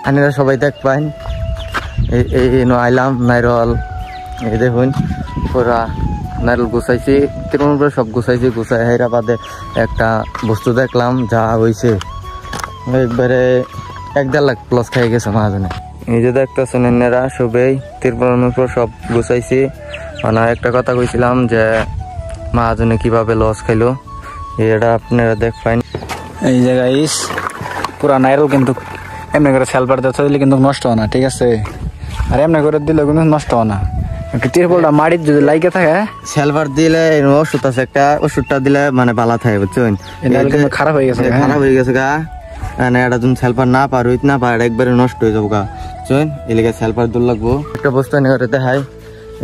আনিরা সবাই দেখ পাইন এই আইলাম নাইরল এই দেখুন পুরা নাইরল গুছাইছি তৃণমূল সব গুছাইছি গুছাই হেরা বাদে একটা বস্তু দেখলাম যা হয়েছে একবারে 1.5 লাখ প্লাস খাই গেছে মহাজনে। এই যে দেখতেছেন এনারা সবাই তৃণমূল সব গুছাইছি মানে একটা কথা কইছিলাম যে মহাজনে কিভাবে লস খাইলো এটা আপনারা দেখ পাইন। এই যে গাইস পুরা নাইরল কিন্তু এমনি করে সেলবার দিতে দিলে কিন্তু নষ্ট হয় না, ঠিক আছে? আর এমনি করে দিলে কিন্তু নষ্ট হয় না। তিরপলটা মাটির যদি লাইগে থাকে সেলভার দিলে ওষুধ আছে একটা, ওষুধটা দিলে মানে ভালো থাকে বুঝছেন। খারাপ হয়ে গেছে গা মানে এটা তুমি সেলফার না পারো না পার একবারে নষ্ট হয়ে যাবো গা বুঝছেন। এলাকা সেলফার দূর লাগবো একটা বস্তু নিয়ে দেখাই।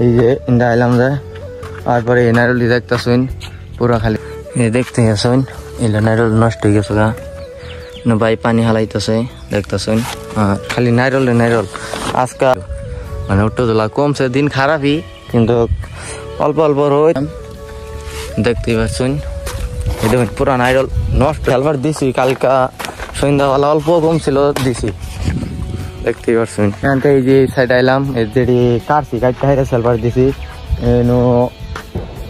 এই যে ইন্ডা আইলাম যায় তারপরে এই নাইরল দিয়ে দেখতেছেন পুরা খালি এই দেখতে গেছেন এলা নাইরল নষ্ট হয়ে গেছে গা ভাই পানি হালাইতেছে দেখতেছেন। খালি নাইরল আজকাল মানে উঠতে তোলা কমছে, দিন খারাপই কিন্তু অল্প অল্প রোদ দেখতেই পাচ্ছেন। এই দেখুন পুরা নাইরল নষ্ট সেলভার দিছি কালকা সন্ধ্যাবেলা অল্প কম ছিল দিছি দেখতেই পাচ্ছেন। এখান থেকে এই যে সাইড আইলাম এই যে কাটছি কাটতে সেলভার দিছি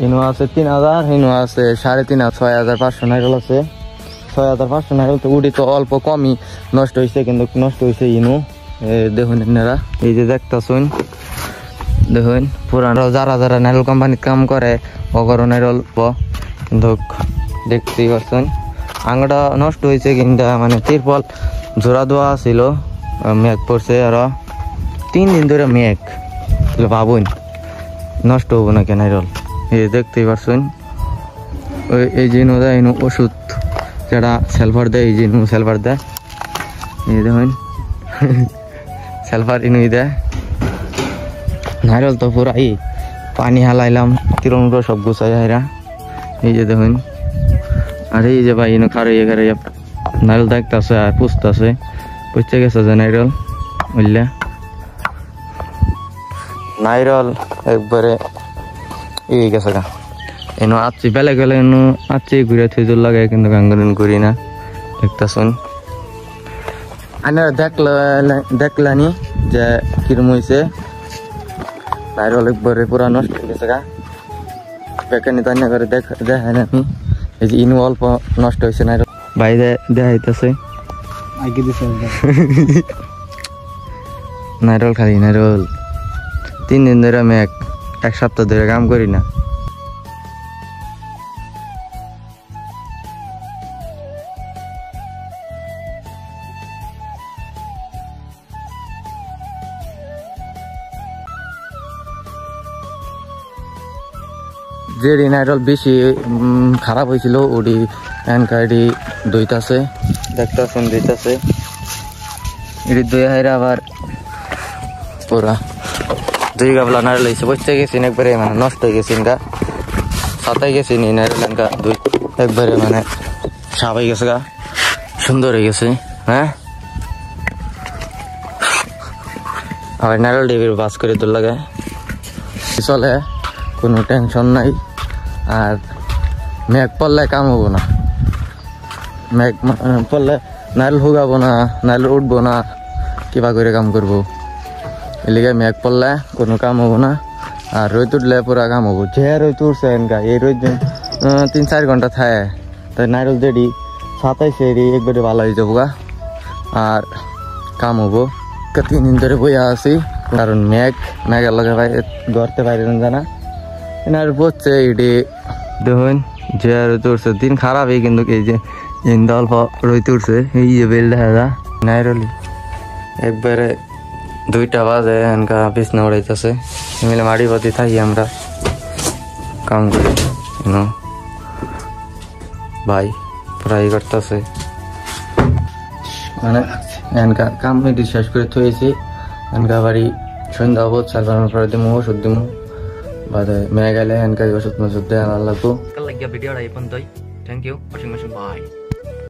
ইনো আছে 3000, ইনো আছে 3,500 6,500 নাইরল আছে 6,500 নাইরল তো উড়ি তো অল্প কমই নষ্ট হয়েছে কিন্তু নষ্ট হয়েছে ইনো দেখুন আপনারা এই যে দেখতেছেন দেখুন পুরানো যারা যারা নাইরল কোম্পানির কাম করে অগর নাইরল কিন্তু দেখতেই পাচ্ছেন আঙটা নষ্ট হয়েছে কিন্তু মানে তিরপল জোড়া দেওয়া ছিল মেঘ পড়ছে আর 3 দিন ধরে মেঘ ভাবুন নষ্ট হবো না কেন নাইরল। এই দেখতেই পাচ্ছেন এই যে দেয় ওষুধ যেটা সেলফার দেয় এই যে সেলফার দেয় এই দেখুন সেলফার ইনুই দেয় নাইরল তো পুরাই পানি হালাইলাম তৃণমূল সব গুছাই হাইরা এই যে দেখুন। আর এই যে ভাই ইনো খারাইয়া নাইরল দেখতেছে আর পুষতেছে পুষতে গেছে যে নাইরল বুঝলে নাইরল একবারে এই গেছে গা এনো আচ্ছি বেলে গেলে এনো আচ্ছি ঘুরে থুজুর লাগে কিন্তু গাঙ্গন করি না দেখতেছেন। আপনারা দেখলানি যে কিরম হয়েছে নাইরল একবারে পুরা নষ্ট হয়ে গেছে গা বেকানি তান্না করে দেখান আমি এই যে ইনু অল্প নষ্ট হয়েছে নাইরল বাইরে দেখাইতেছে নাইরল খালি নাইরল 3 দিন ধরে আমি 1 সপ্তাহ ধরে কাম করি না। যে নাইরল বেশি খারাপ হয়েছিল ওডি এনকাইডি দইতাছে দেখতেছেন দইতাছে এটি দই হাইরা আবার পুরা 2 গাবলা নাইরল হয়েছে বসতে গেছি একবারে মানে নষ্ট হয়ে গেছে গা সাতাই গেছি নি নাইরল এনকা দুই একবারে মানে সাপ হয়ে গেছে গা সুন্দর হয়ে গেছে। হ্যাঁ আবার নাইরল ডিবির বাস করে তোর লাগে চলে কোনো টেনশন নাই। আর মেঘ পড়লে কাম হবো না, মেঘ পড়লে নাইরল হুগাবো না, নাইরল উঠবো না, কিবা করে কাম করবো এলিগে মেঘ পড়লে কোনো কাম হবো না। আর রোদ উঠলে পুরা কাম হবো যে রোদ উঠছে এনকা এই রোদ 3-4 ঘন্টা থাকে তাই নাইরল দেড়ি 27 এরি একবারে ভালো হয়ে যাবো গা আর কাম হবো। 3 দিন ধরে বইয়া আছি কারণ মেঘের লগে গড়তে পারি না জানা এনার বসছে এটি দেখুন যে রোদ উঠছে দিন খারাপই কিন্তু এই যে ইন্দা অল্প রোদ উঠছে এই যে বেল দেখা যা নাইরলি একবারে 2টা বাজে এনকা বিছনা উড়াইতেছে মিলে মাড়ি বাতি থাকি আমরা কাম করি ভাই প্রায় করতেছে মানে এনকা কাম শেষ করে থয়েছি এনকা বাড়ি সন্ধ্যা হবো 4-5 পরে দিমু ওষুধ দিমু বাদে মেয়ে গেলে এনকা ওষুধ মষুধ দেওয়া লাগবো। ভিডিওটা এই পর্যন্তই। Thank you watching by.